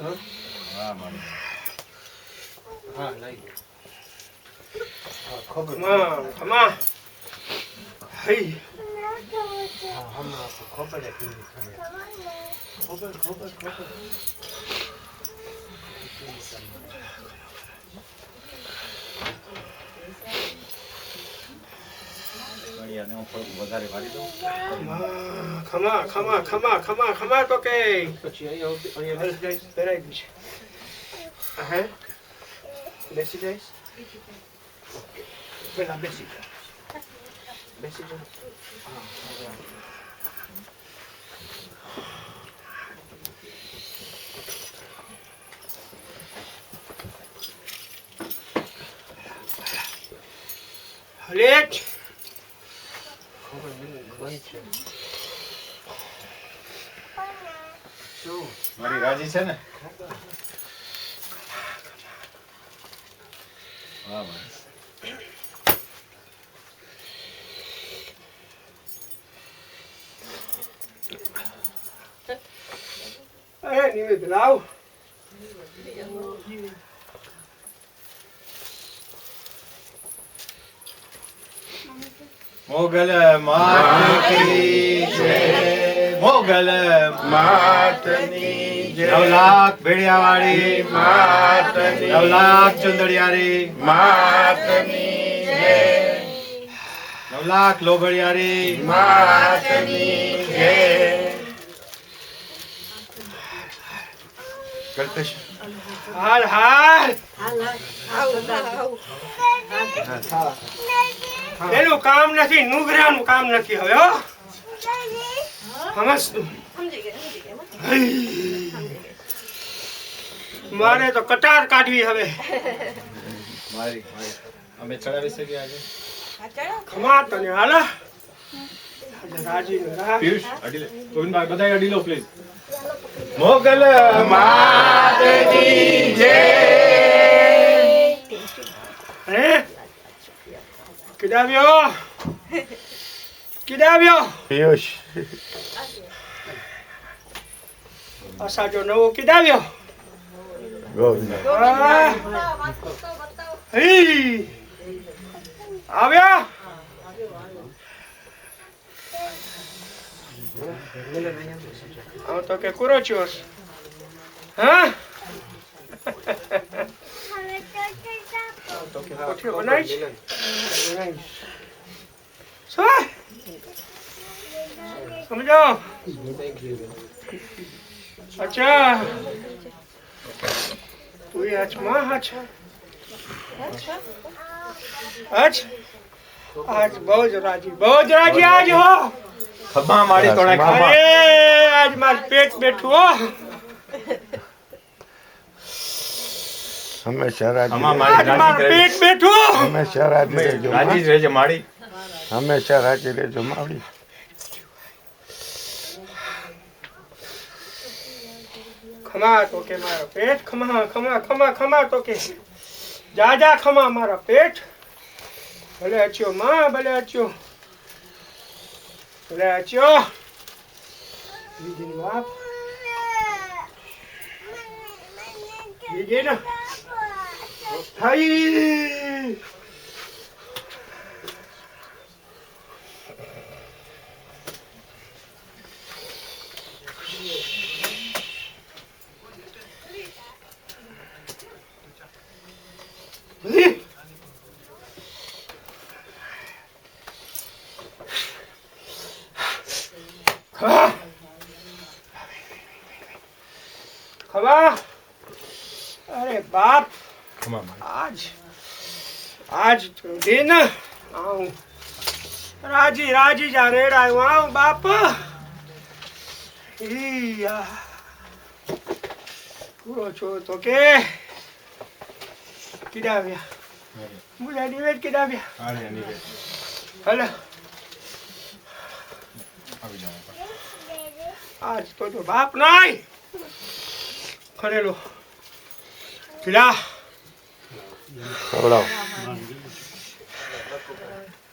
હા મારી હા લઈ ખબર ખમા હઈ હમણાં ખબર જ ખબર કડિયાને હું થોડું વધારે વાળી દઉં ખમા તો કે પછી અહીંયા બેસી જઈશ પહેરાઈ દઈશ હે બેસી જઈશ પેલા બેસી જા હલેટ મારી રાજી છે ને હા મારી અરે નિવેદ લાવ મોગલ માત કી જય મોગલ માતની જય 9 લાખ ભેડિયાવાળી માતની 9 લાખ ચુંદડિયારી માતની જય 9 લાખ લોબડિયારી માતની જય કલ્પેશ હાલ હાલ એનું કામ નથી નુગરાનું કામ નથી હવે હો સમજતું મારે તો કટાર કાઢવી હવે મારી અમે ચડાવી શકીએ આજે ખમા તને હાલા રાજી ને પિયુષ અડી લે ગોવિંદભાઈ બધાય અડી લો પ્લીઝ મોગલ માતની જય હે કિડાવ્યો પિયુષ અસાજો નવો કિડાવ્યો ગોવિંદ હઈ આવ્યા આમ તો કે કુરો છો હા તો કે કોઠીઓ બનાવીશ શું સમજો અચ્છા તું આજ માં આજ આજ બહુ જ રાજી આજ હો ખભા મારી તોણે ખભા અરે આજ માર પેટ બેઠું હો હંમેશા રાજી આમાં રહેજો. આજ માર પેટ બેઠું હંમેશા રાજી રહેજો રાજી જ રહેજે માડી હંમેશા રાજી રહેજો માવડી ખમા તો કે મારો પેટ ખમા તો કે જા ખમા મારા પેટ ભલે અચ્યો માં ભલે અચ્યો દીદી બાપ દીદી ને હાઈ ખબર અરે બાપ ખભા મારી આજ दिन આવું રાજી જા રેડાયું આવું બાપ ઈયા પૂરો છો તો કે કિડાવ્યા મુલા નિવેદ કિડાવ્યા આને નીકળે હલે આવી જાવ આજ તો બાપ નાય ખરેલો કિડા ખવડાવ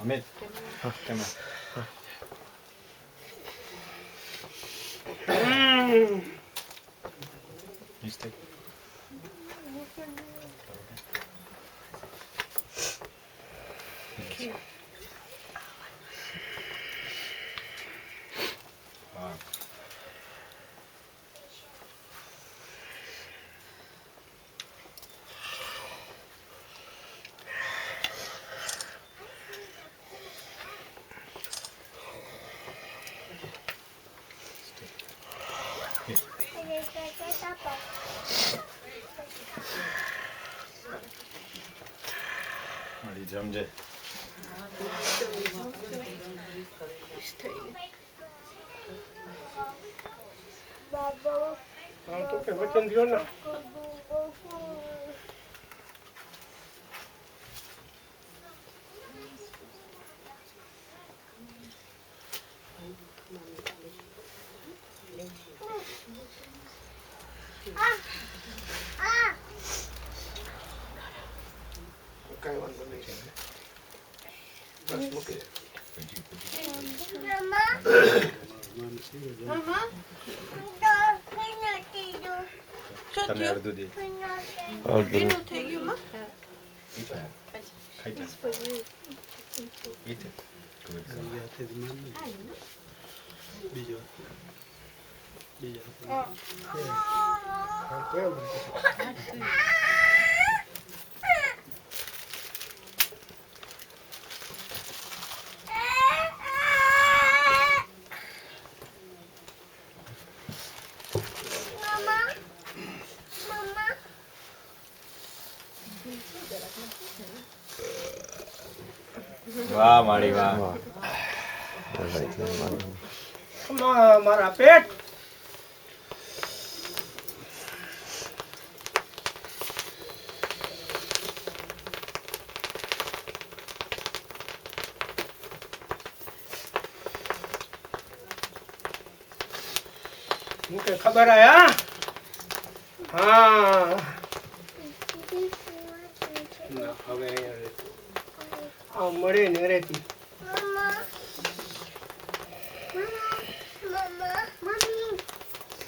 અમે કેમ Mistake. મારી જમજે. આમ તો કે વચન દ્યો ને. કઈ વાંધો નહીં. બસ મૂકી દે. તને અડધું દે. અડધું ખાઈ જા. ઈ છે. વાહ મારી વાહ. મારા પેટ. मुझे खबर आया. हाँ હવે આ મળે ને રહેતી.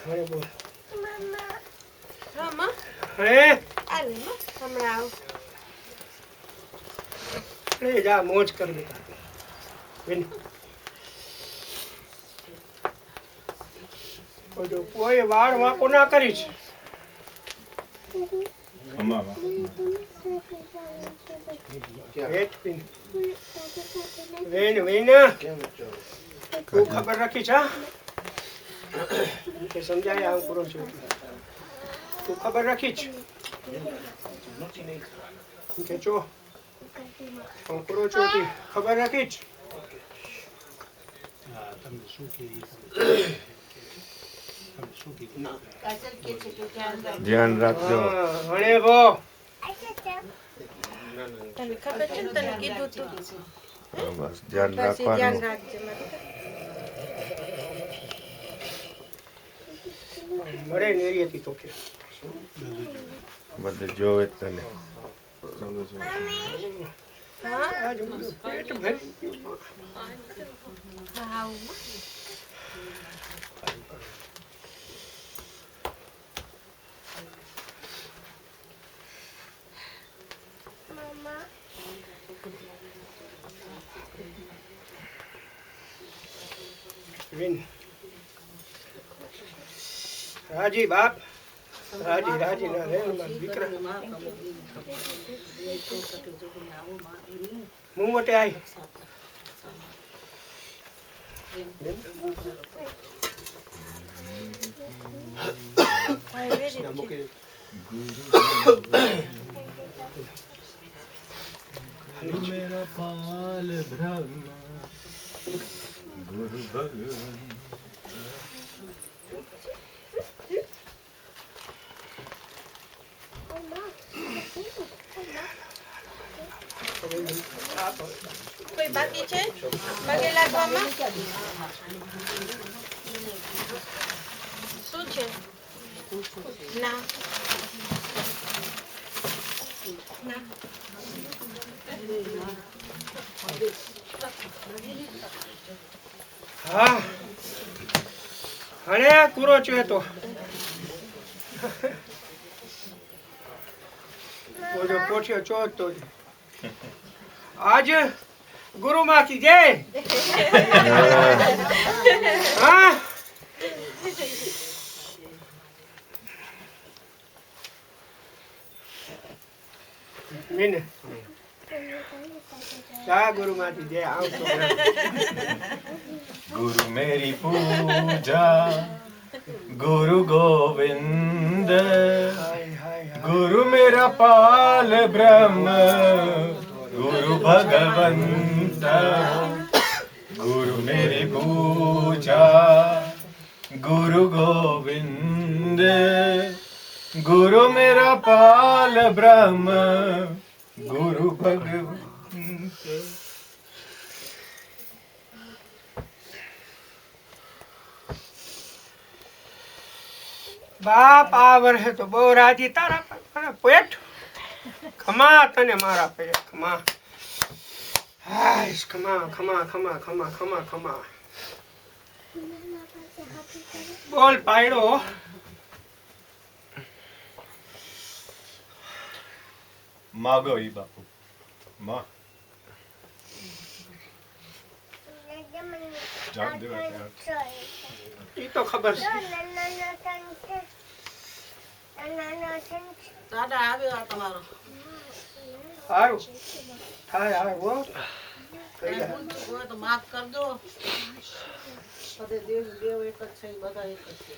હવે બોલ. હે અરે જા મોજ કર બેટા. બેન કોઈ વાળ વાંકો ના કરીશ. વેન વેન તું ખબર રાખી છે કે સમજાય આમ કરો છો તું ખબર રાખી છે કે છો આમ કરો છો ખબર રાખી છે. ધ્યાન રાખજો. હણે બો તને ખબર છે ને તને કીધું તું બસ ધ્યાન બસ ઈ ધ્યાન રાખવાનું. રાખજે મારું. મળે ને એરી હતી તો કે બધે જોવે જ તને. હા આજ બધું પેટ ભરી ગયું. હા વિન રાજી બાપ રાજી રાજી ના રે દીકરા હું મોટે આઈ મેરા પાલ બ્રહ્મ ગુરુ ભગવાન. કોઈ બાકી છે પગે લાગવામાં શું છે ના ના હા હણે કુરો છે તો ઓજો પોઠિયો ચોથતો જ. આજ ગુરુમાંથી જય. હા મીને જા ગુરુમાંથી જય. આવતો गुरु मेरी पूजा गुरु गोविंद गुरु मेरा पाल ब्रह्म गुरु भगवंत गुरु मेरी पूजा गुरु गोविंद गुरु मेरा पाल ब्रह्म गुरु भगवंत. બાપ આ વર્ષે તો બહુ રાજી તારા પર. પેટ ખમા તને મારા પેટ ખમા. હાશ ખમા ખમા ખમા ખમા ખમા ખમા. બોલ પાયડો. मागो ही बापू माँ जान दे ઈ તો ખબર છે. દાદા આવ્યો આ તમારો સારું થાય આવે હો. કઈ ભૂલ હોય તો માફ કરજો. બધે દેવ દેવ એક જ છે, બધા એક જ છે.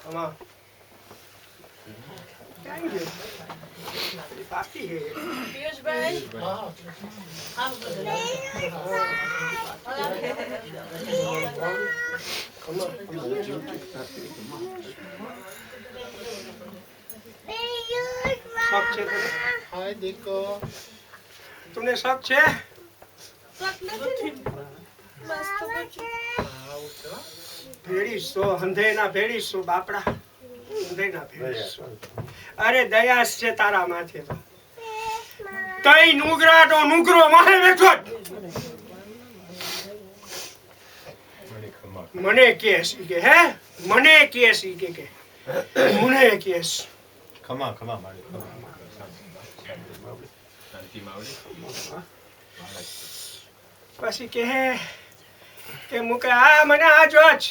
ખમા ક્યાં ગયો? બાકી છે. પિયુષભાઈ આમ કરજો. શોખ છે તને? हाय देखो તમને શોખ છે? ભેળીશો હંધેના ભેળીશો બાપડા. હંધેના ભેળીશો. અરે દયા છે તારા માથે તો. તઈ નુગરાટો નુગરો મારે બેઠો જ. મને કેસ ઈ કે હે મને કેસ ઈ કે મને કેસ. खमा खमा मारी शांति मावड़ी પછી કે મુકે આ મને આ જોચ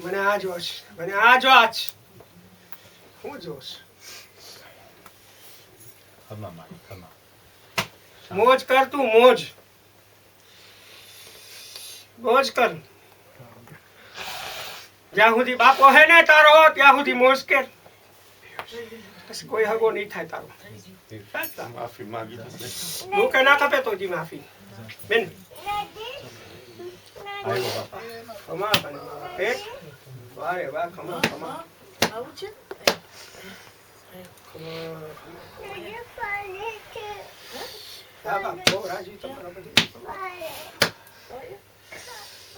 મને આ જોચ મને આ જોચ. હું જોશ? खमा मारी खमा મોજ કર તું મોજ મોજ કર. જ્યાં સુધી બાપો હે ને તારો ત્યાં સુધી મોજ કર. પછી કોઈ હગો નહીં થાય તારો. માફી માંગી દીધી. હું કે ના ખપે તો જી માફી બેન. आयो बापा ખમા તને મારા પેટ. વારે વાહ ખમા ખમા આવું છે ખમા. હા બાપ બહુ રાજી તમારા બધી.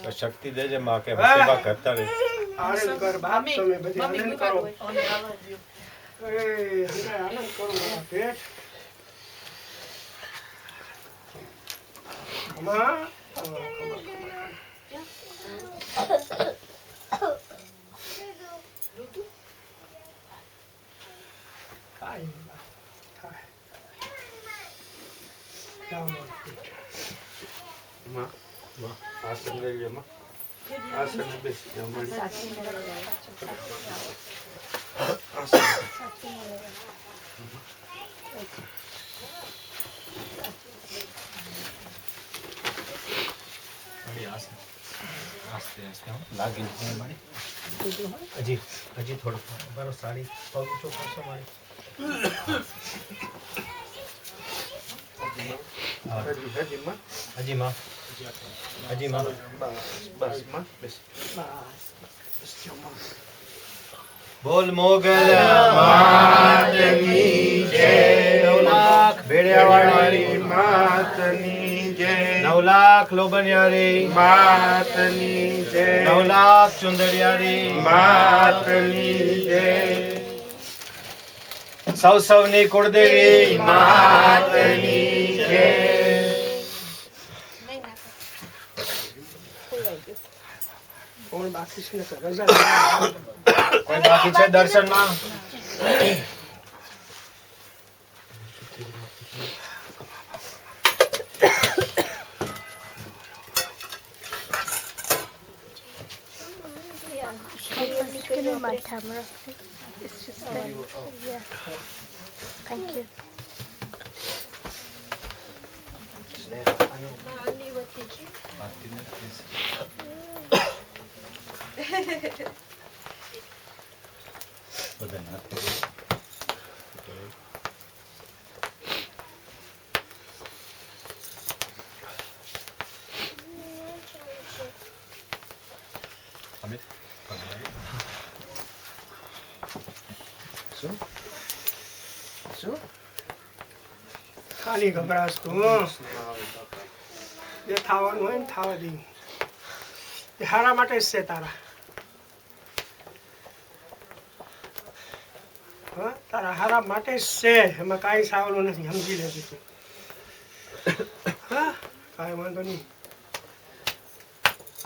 तो शक्ति दे जे माँ के सेवा करता रहे. આનંદ કર બાપ તમે બધી મમ્મી આનંદ ગુગાડ કરો. હોય અને આવા દ્યો. એ હંગાય આનંદ કરો મારા પેટ. ખમા ખમા ખમા. કાંઈ નહીં બાપ. થાય. જાઓ મારા પેટ. માં આસન લઈ લે માં. આસન બેસી જાઓ મળી. आस्ते आस्ते लागी मारी हजी हजी थोड़ा बरो साड़ी पग ऊंचो करशो मारी હજી હજી માં हजी माँ हजी माँ બસ માં બેસ. બસ જમવા. बोल मोगल मातनी जय 9 लाख भेड़ियावाड़ी માતની જય 9 लाख लोबनियारी માતની જય 9 लाख चुंदड़ियारी માતની જય સૌની કુળદેવી માતની જય કોણ બાકી છે ને રજા કોઈ બાકી છે દર્શન માં my camera. It's just like, yeah. Thank you. આની વચ્ચે છે. ખાલી ગભરાશ તું જે થવાનું હોય ને થવા દે એ હારા માટે જ છે તારા હા તારા હારા માટે જ છે એમાં કાંઈ સાવલું નથી સમજી લેજે તું હા કાંઈ વાંધો નહીં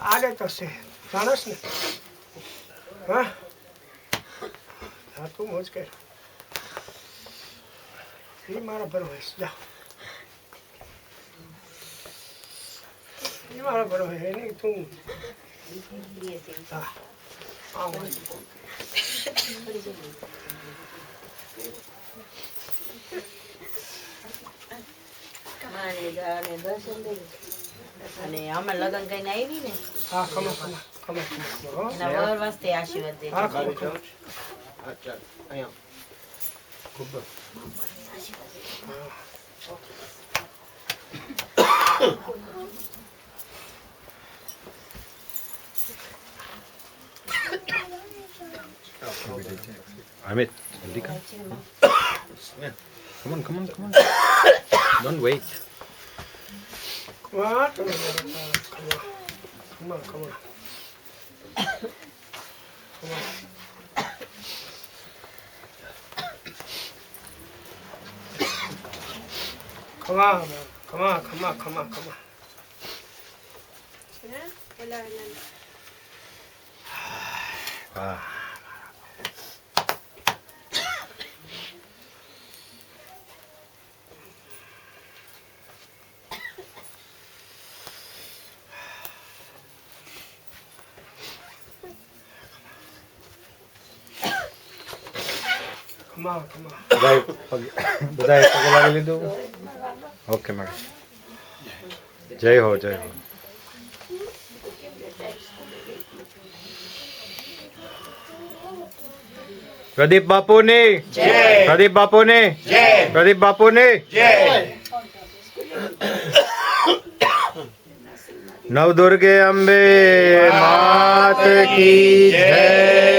આડે તો છે જાણસ ને હા હા તું મોજ કર એ મારા ભરોસે જા એ મારા ભરોસે નહીં તું હા આવ અને અમે લગ્ન કરીને આવી ને હા ખમા ખમા ખમા ખમા એના વર વાસ્તે આશીર્વાદ દેજો. હા ખમા ખમા અચ્છા અહીંયા ખૂબ Amit, come on, come on, come on. Don't wait. ખમા ખમા ખમા ખમા ખમા ખમા ખમા ખમા ખમા હે? પેલા એના Wow. ખમા ખમા બધાએ પગે લાગી લીધું ઓકે મેડમ જય હો જય હો પ્રદીપ બાપુની પ્રદીપ બાપુની પ્રદીપ બાપુની નવદુર્ગે અંબે માત કી જય